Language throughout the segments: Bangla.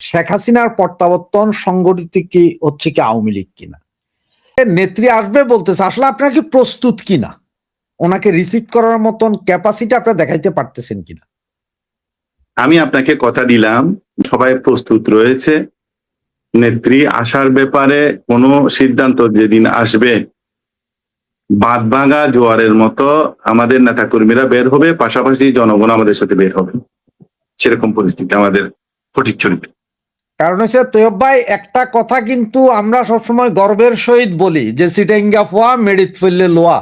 শেখ হাসিনার প্রত্যাবর্তন সংগঠিত কি হচ্ছে কি আওয়ামী লীগ কিনা, নেত্রী আসবে বলতেছে, আসলে আপনারা কি প্রস্তুত কিনা, ওনাকে রিসিভ করার মতন ক্যাপাসিটি আপনারা দেখাইতে পারতেছেন কিনা? আমি আপনাকে কথা দিলাম সবাই প্রস্তুত রয়েছে। নেত্রী আসার ব্যাপারে কোনো সিদ্ধান্ত যেদিন আসবে, বাঁধ ভাঙা জোয়ারের মতো আমাদের নেতাকর্মীরা বের হবে, পাশাপাশি জনগণ আমাদের সাথে বের হবে। সেরকম পরিস্থিতি আমাদের ফটিকছড়িতে। কারণ হচ্ছে তৈয়ব ভাই, একটা কথা কিন্তু আমরা সবসময় গর্বের সহিত বলি যে সিটেঙ্গা ফোয়া মেডিত ফেললে লোয়া।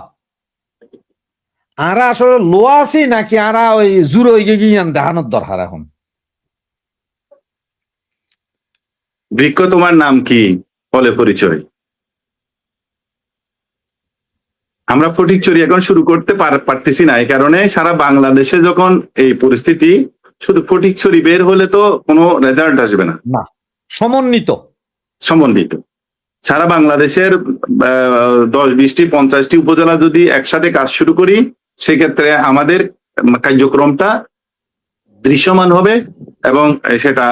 আরা আসলে লোয়া আছি নাকি আরা ওই জুড়ো গিয়ে দেখানোর দরকার এখন? বৃক্ষ তোমার নাম কি, বলে পরিচয়। আমরা ফটিকছড়ি এখন শুরু করতে পারতেছি না, এই কারণে সারা বাংলাদেশে যখন এই পরিস্থিতি, শুধু ফটিকছড়ি বের হলে তো কোনো রেজাল্ট আসবে না। সমন্বিত সারা বাংলাদেশের 10, 20টি 50টি উপজেলা যদি একসাথে কাজ শুরু করি, সেক্ষেত্রে আমাদের কার্যক্রমটা দৃশ্যমান হবে এবং সেটা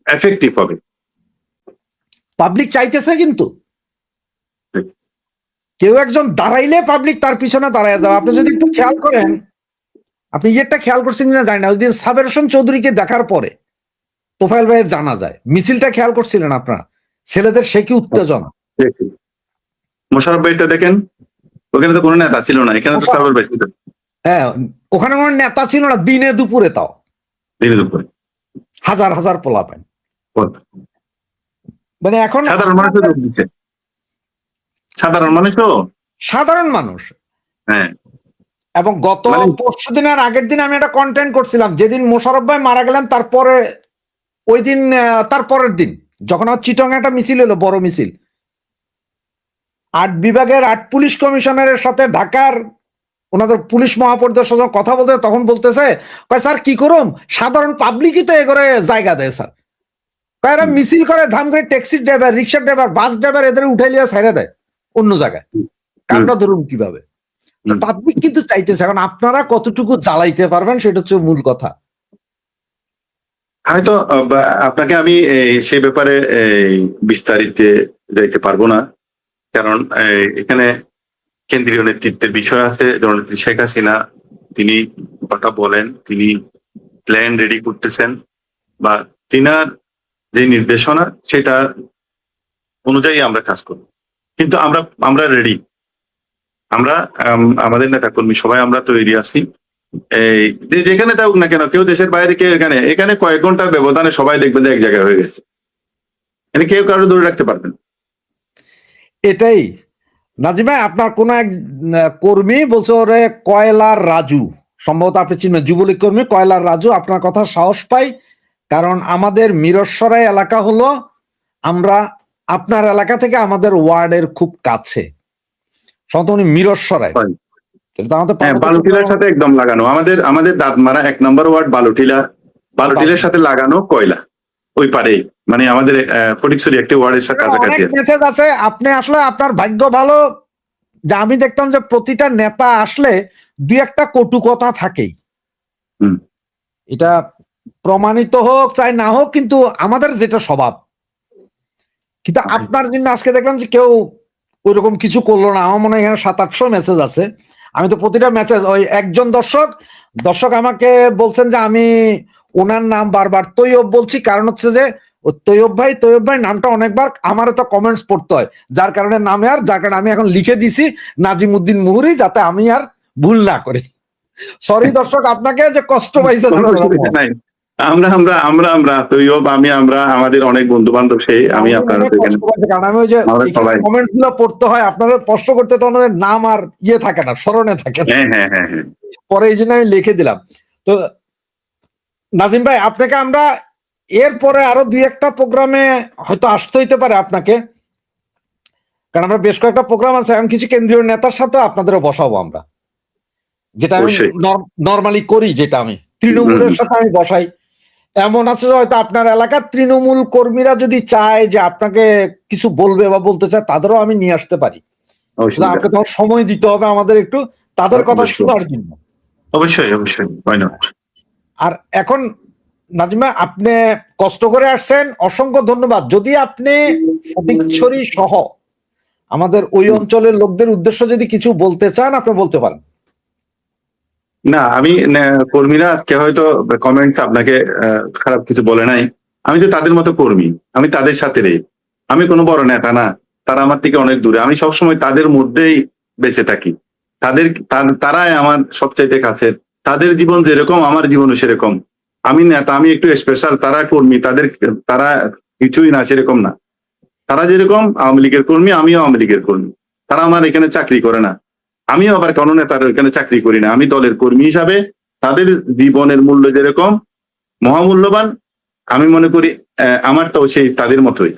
এফেক্টিভ হবে। পাবলিক চাইতেছে, কিন্তু কেউ একজন দাঁড়াইলে পাবলিক তার পিছনে দাঁড়ায় যাবে। আপনি যদি একটু খেয়াল করেন, আপনি এটা খেয়াল করছেন কিনা জানি না, ওই দিন সাবের হোসেন চৌধুরীকে দেখার পরে তোফায়েল ভাইয়ের জানা যায় মিছিলটা খেয়াল করছিলেন আপনারা? ছেলেদের সে কি উত্তেজনা! মোশাররফ ভাইটা দেখেন, ওখানে তো কোনো নেতা ছিল না, এখানে তো সাবের ভাই ছিল। হ্যাঁ, ওখানে কোনো নেতা ছিল না, দিনে দুপুরে, তাও দিনে দুপুরে হাজার হাজার পোলাপান। মানে এখন সাধারণ মানুষ দিচ্ছে, সাধারণ মানুষ। হ্যাঁ, এবং গত পরশু দিনের আগের দিন আমি একটা কন্টেন্ট করছিলাম, যেদিন মোশাররফ ভাই মারা গেলেন তারপরে ওই দিন, তারপরের দিন যখন আমার চিটং একটা মিছিল হলো, বড় মিছিল, 8 বিভাগের 8 পুলিশ কমিশনারের সাথে ঢাকার ওনাদের পুলিশ মহাপরিদর্শক যখন কথা বলতে, তখন বলতেছে, স্যার কি করুম, সাধারণ পাবলিকই তো এগোরে জায়গা দেয় স্যার। এরা মিছিল করে, ধাম করে ট্যাক্সি ড্রাইভার, রিক্সা ড্রাইভার, বাস ড্রাইভার এদের উঠাই লিয়ে ছাইড়া দেয় অন্য জায়গায়। কারণটা ধরুন কিভাবে পাবলিক কিন্তু চাইতেছে। এখন আপনারা কতটুকু জ্বালাইতে পারবেন সেটা হচ্ছে মূল কথা। হয়তো আপনাকে আমি সেই ব্যাপারে বিস্তারিত যাইতে পারবো না, কারণ এখানে কেন্দ্রীয় নেতৃত্বের বিষয় আছে। জননেত্রী শেখ হাসিনা তিনি কথা বলেন, তিনি প্ল্যান রেডি করতেছেন, বা তিনার যে নির্দেশনা সেটা অনুযায়ী আমরা কাজ করব। কিন্তু আমরা রেডি, আমরা আমাদের নেতাকর্মী সবাই আমরা তৈরি আছি। যেখানে থাকুক না কেন, কেউ দেশের বাইরে, কেউ এখানে কয়েক ঘন্টার ব্যবধানে সবাই দেখবেন এক জায়গায় হয়ে গেছে, কেউ কারো ধরে রাখতে পারবেন। এটাই নাজিম ভাই, আপনার কোন এক কর্মী বলছে ওরে কয়লার রাজু, সম্ভবত আপনি চিনবেন, যুবলীগ কর্মী কয়লার রাজু। আপনার কথা সাহস পাই, কারণ আমাদের মিরসরাই এলাকা হলো, আমরা আপনার এলাকা থেকে আমাদের ওয়ার্ডের খুব কাছে, সম্ভবত উনি মিরসরাই। বালুটিলার সাথে একদম লাগানো, আমাদের দাঁতমারা 1 নম্বর ওয়ার্ড বালুটিলার সাথে লাগানো কয়লা, ওই পারে, মানে আমাদের ফটিকছড়ি একটি ওয়ার্ডের সাথে কাছাকাছি মেসেজ আছে। আপনি আসলে আপনার ভাগ্য ভালো যে আমি দেখতাম যে প্রতিটা নেতা আসলে 2-1টা কটু কথা থাকেই, এটা প্রমাণিত হোক চাই না হোক, কিন্তু আমাদের যেটা স্বভাব। কিন্তু আপনার জন্য আজকে দেখলাম যে কেউ ওইরকম কিছু করলো না। আমার মনে হয় এখানে 700-800 মেসেজ আছে। আমি তো প্রতিটা মেসেজ, ওই একজন দর্শক আমাকে বলছেন যে আমি ওনার নাম বারবার তৈয়ব বলছি, কারণ হচ্ছে যে তৈয়ব ভাই নামটা অনেকবার আমার তো কমেন্টস পড়তে হয়, যার কারণে আমি এখন লিখে দিছি নাজিমউদ্দিন মুহুরী, যাতে আমি আর ভুল না করি। সরি দর্শক, আপনাকে যে কষ্ট পাইছেন। আমরা তৈয়ব, আমাদের অনেক বন্ধু বান্ধব, সেই আমি আপনার কারণ আমি ওই যে কমেন্টস গুলো পড়তে হয়, আপনাদের প্রশ্ন করতে তো আমাদের নাম আর থাকে না, স্মরণে থাকে না। পরে এই জন্য আমি লিখে দিলাম। তো নাজিম ভাই, আপনাকে আমরা এরপরে আরো 2-1টা প্রোগ্রামে হয়তো আসতে হইতে পারে আপনাকে, কারণ আমরা বেশ কয়েকটা প্রোগ্রাম আছে। এখন কিছু কেন্দ্রীয় নেতার সাথে আপনাদেরও বসাবো আমরা, যেটা আমি নর্মালি করি, যেটা আমি তৃণমূলের সাথে আমি বসাই। এমন আছে যে হয়তো আপনার এলাকার তৃণমূল কর্মীরা যদি চায় যে আপনাকে কিছু বলবে বা বলতে চায়, তাদেরও আমি নিয়ে আসতে পারি। আপনাকে তখন সময় দিতে হবে আমাদের একটু, তাদের কথা শোনার জন্য। অবশ্যই। আর এখন নাজিমা, আপনি কষ্ট করে আসছেন, অসংখ্য ধন্যবাদ। যদি আপনি ফটিকছড়ি সহ আমাদের ওই অঞ্চলের লোকদের উদ্দেশ্য যদি কিছু বলতে চান, আপনি বলতে পারেন। না, আমি কর্মীরা আজকে হয়তো কমেন্টস আপনাকে খারাপ কিছু বলে নাই। আমি তো তাদের মতো কর্মী, আমি তাদের সাথে রে, আমি কোনো বড় নেতা না, তারা আমার থেকে অনেক দূরে। আমি সবসময় তাদের মধ্যেই বেঁচে থাকি। তারাই আমার সবচাইতে কাছের। তাদের জীবন যেরকম আমার জীবনও সেরকম। আমি নেতা, আমি একটু স্পেশাল, তারা কর্মী, তারা কিছুই না, সেরকম না। তারা যেরকম আওয়ামী লীগের কর্মী, আমিও আওয়ামী লীগের কর্মী। তারা আমার এখানে চাকরি করে না, আমিও আবার কোনো নেতার এখানে চাকরি করি না। আমি দলের কর্মী হিসাবে তাদের জীবনের মূল্য যেরকম মহামূল্যবান, আমি মনে করি আমারটাও সেই তাদের মতোই।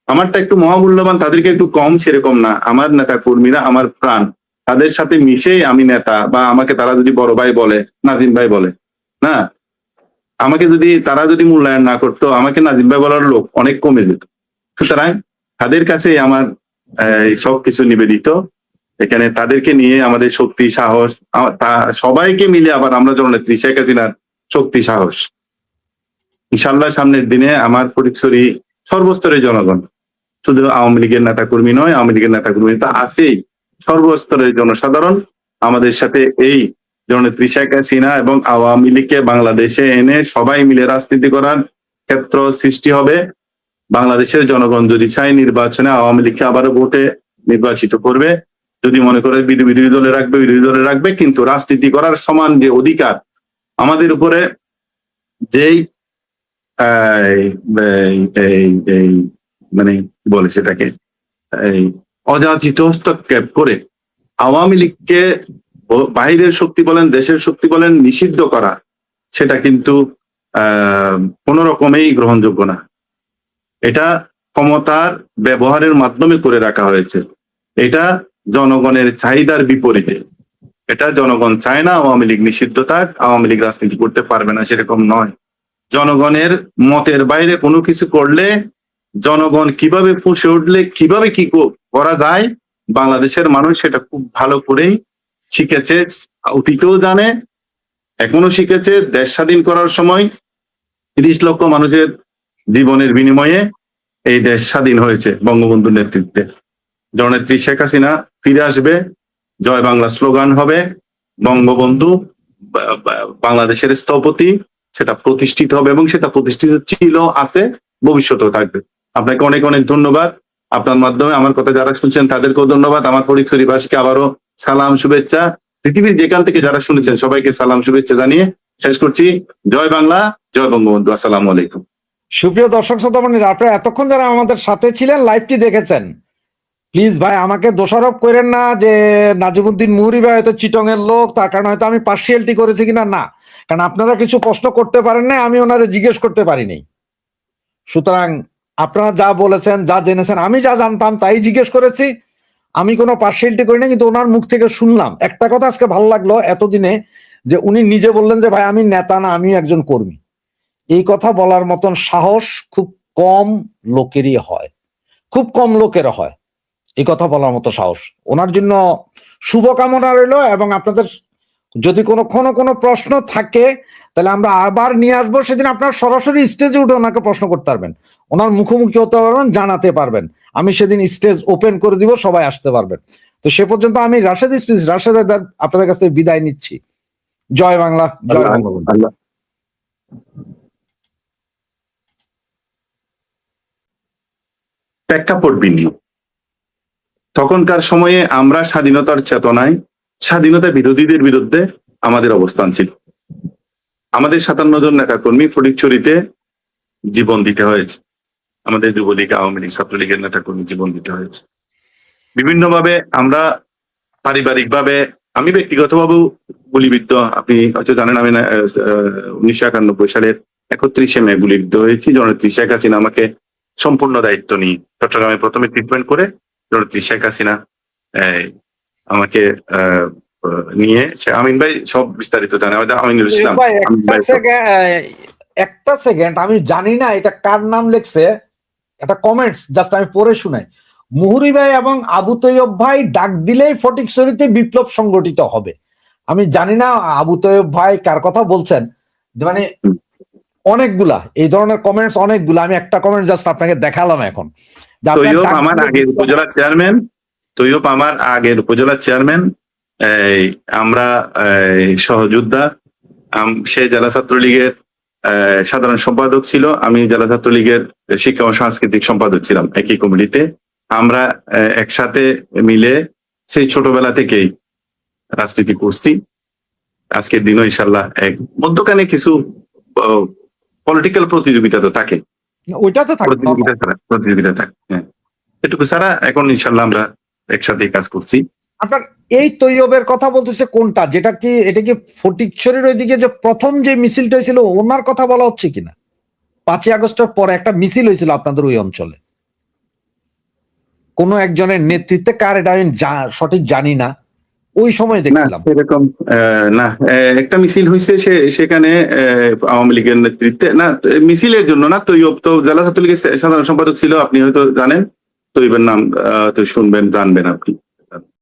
আমারটা একটু মহামূল্যবান, তাদেরকে একটু কম, সেরকম না। আমার নেতা কর্মীরা আমার প্রাণ, তাদের সাথে মিশেই আমি নেতা, বা আমাকে তারা যদি বড় ভাই বলে, নাজিম ভাই বলে, না, আমাকে যদি তারা যদি মূল্যায়ন না করতো, আমাকে নাজিম ভাই বলার লোক অনেক কমে যেত। সুতরাং তাদের কাছে আমার সবকিছু নিবেদিত। এখানে তাদেরকে নিয়ে আমাদের শক্তি, সাহস, সবাইকে মিলে আবার আমরা জননেত্রী শেখ হাসিনার শক্তি, সাহস। ইনশাল্লাহ সামনের দিনে আমার ফটিকছড়ি সর্বস্তরের জনগণ, শুধু আওয়ামী লীগের নেতা কর্মী নয়, আওয়ামী লীগের নেতা কর্মী তা আছেই, সর্বস্তরের জনসাধারণ আমাদের সাথে এই জননেত্রী শেখ হাসিনা এবং আওয়ামী লীগকে বাংলাদেশে এনে সবাই মিলে রাজনীতি করার ক্ষেত্র সৃষ্টি হবে। বাংলাদেশের জনগণ যদি চায় নির্বাচনে আওয়ামী লীগকে আবারও ভোটে নির্বাচিত করবে, যদি মনে করে বিরোধী দলে রাখবে, বিরোধী দলে রাখবে, কিন্তু রাজনীতি করার সমান যে অধিকার আমাদের উপরে, যেই মানে বলে সেটাকে এই অযাচিত হস্তক্ষেপ করে আওয়ামী লীগকে বাহিরের শক্তি বলেন, দেশের শক্তি বলেন, নিষিদ্ধ করা, সেটা কিন্তু কোন রকমেই গ্রহণযোগ্য না। এটা ক্ষমতার ব্যবহারের মাধ্যমে করে রাখা হয়েছে। এটা জনগণের চাহিদার বিপরীতে। এটা জনগণ চায় না আওয়ামী লীগ নিষিদ্ধ থাক, আওয়ামী লীগ রাজনীতি করতে পারবে না, সেরকম নয়। জনগণের মতের বাইরে কোনো কিছু করলে, জনগণ কিভাবে ফুঁসে উঠলে কিভাবে কি করা যায়, বাংলাদেশের মানুষ সেটা খুব ভালো করেই শিখেছে, অতীতেও জানে, এখনো শিখেছে। দেশ স্বাধীন করার সময় ৩০ লক্ষ মানুষের জীবনের বিনিময়ে এই দেশ স্বাধীন হয়েছে বঙ্গবন্ধুর নেতৃত্বে। জননেত্রী শেখ হাসিনা ফিরে আসবে, জয় বাংলা স্লোগান হবে, বঙ্গবন্ধু বাংলাদেশের স্থপতি, সেটা প্রতিষ্ঠিত হবে এবং সেটা প্রতিষ্ঠিত ছিল, আছে, ভবিষ্যতেও থাকবে। আপনাকে অনেক অনেক ধন্যবাদ। আপনার মাধ্যমে আমার কথা যারা শুনছেন তাদেরকেও ধন্যবাদ। আমার ফটিকছড়িবাসীকে আবারও সালাম, শুভেচ্ছা। পৃথিবীর যেখান থেকে যারা শুনেছেন সবাইকে সালাম, শুভেচ্ছা জানিয়ে শেষ করছি। জয় বাংলা, জয় বঙ্গবন্ধু। আসসালামু আলাইকুম। সুপ্রিয় দর্শক শ্রোতামণ্ডলী, আপনারা এতক্ষণ যারা আমাদের সাথে ছিলেন, লাইভটি দেখেছেন, প্লিজ ভাই আমাকে দোষারোপ করেন না যে নাজিমুদ্দিন মুহুরী ভাই হয়তো চিটং এর লোক, তার কারণে হয়তো আমি পার্সিয়ালিটি করেছি কিনা, না। কারণ আপনারা কিছু প্রশ্ন করতে পারেন না, আমি ওনারে জিজ্ঞেস করতে পারিনি। সুতরাং আপনারা যা বলেছেন, যা জেনেছেন, আমি যা জানতাম তাই জিজ্ঞেস করেছি। আমি কোনো পার্সিয়ালিটি করি না, কিন্তু ওনার মুখ থেকে শুনলাম একটা কথা আজকে ভালো লাগলো এতদিনে, যে উনি নিজে বললেন যে ভাই আমি নেতা না, আমি একজন কর্মী। এই কথা বলার মতন সাহস খুব কম লোকেরই হয়, খুব কম লোকের হয় এই কথা বলার মতো সাহস। ওনার জন্য শুভকামনা রইল, এবং আপনাদের যদি কোনো প্রশ্ন থাকে তাহলে আমরা আবার নিয়ে আসবো। সেদিন আপনারা সরাসরি স্টেজে উঠে ওনাকে প্রশ্ন করতে পারবেন, ওনার মুখোমুখি হতে পারবেন, জানাতে পারবেন। আমি সেদিন স্টেজ ওপেন করে দিব, সবাই আসতে পারবেন। তো সে পর্যন্ত আমি রাশেদ আপনাদের কাছ থেকে বিদায় নিচ্ছি। জয় বাংলা, জয় বঙ্গবন্ধু। প্রেক্ষাপট ভিন্ন। তখনকার সময়ে আমরা স্বাধীনতার চেতনায়, স্বাধীনতা বিরোধীদের বিরুদ্ধে আমাদের অবস্থান ছিল। আমাদের ৫৭ জন নেতাকর্মী ফটিকছড়িতে জীবন দিতে হয়েছে। আমাদের যুবলীগ, আওয়ামী লীগ, ছাত্রলীগের নেতাকর্মী জীবন দিতে হয়েছে। বিভিন্নভাবে আমরা পারিবারিকভাবে, আমি ব্যক্তিগতভাবেও গুলিবিদ্ধ। আপনি হয়তো জানেন, আমি ১৯৯১ সালের ৩১শে মে গুলিবিদ্ধ হয়েছি। জননেত্রী শেখ হাসিনা আমাকে সম্পূর্ণ দায়িত্ব নিয়ে চট্টগ্রামে প্রথমে ট্রিটমেন্ট করে, জননেত্রী শেখ হাসিনা আমাকে নিয়ে, আমিন ভাই সব বিস্তারিত জানে, আমিনুল ইসলাম। একটা সেকেন্ড, আমি জানি না এটা কার নাম লেখছে, একটা কমেন্টস জাস্ট আমি পড়ে শুনাই। মুহুরী ভাই এবং আবু তৈয়ব ভাই ডাক দিলেই ফটিকছড়িতে বিপ্লব সংগঠিত হবে। আমি জানি না আবু তৈয়ব ভাই কার কথা বলছেন, মানে অনেকগুলা এই ধরনের কমেন্টস অনেকগুলা, আমি একটা কমেন্ট জাস্ট আপনাকে দেখালাম এখন। যে আপনার তৈয়ব ডাক আমার দিলে আগের উপজেলা চেয়ারম্যান, তৈয়ব আমার আগের উপজেলা চেয়ারম্যান, আমরা সহযোদ্ধা। সে জেলা ছাত্রলীগের সাধারণ সম্পাদক ছিল, আমি জেলা ছাত্রলীগের শিক্ষা ও সাংস্কৃতিক সম্পাদক ছিলাম একই কমিটিতে। আমরা একসাথে মিলে সেই ছোটবেলা থেকেই রাজনীতি করছি। আজকের দিনও ইনশাল্লাহ এক মধ্যখানে কিছু পলিটিক্যাল প্রতিযোগিতা তো থাকে, ওইটা তো থাকে, প্রতিযোগিতা থাকে, হ্যাঁ, এটুকু ছাড়া এখন ইনশাল্লাহ আমরা একসাথে কাজ করছি। আপনার এই তৈয়বের কথা বলতেছে কোনটা, যেটা কি এটা কি ফটিকছড়ির ওইদিকে যে প্রথম যে মিছিলটা হয়েছিল ওনার কথা বলা হচ্ছে কিনা? 5ই আগস্টের পরে একটা মিছিল হয়েছিল আপনাদের ওই অঞ্চলে, কোন একজনের নেতৃত্বে, কার এটা আমি সঠিক জানি না, ওই সময় দেখছিলাম। সেরকম না, একটা মিছিল হয়েছে সেখানে আওয়ামী লীগের নেতৃত্বে, না মিছিলের জন্য না, তৈয়ব তো জেলা ছাত্রলীগের সাধারণ সম্পাদক ছিল, আপনি হয়তো জানেন, তৈয়বের নাম তো শুনবেন, জানবেন আপনি।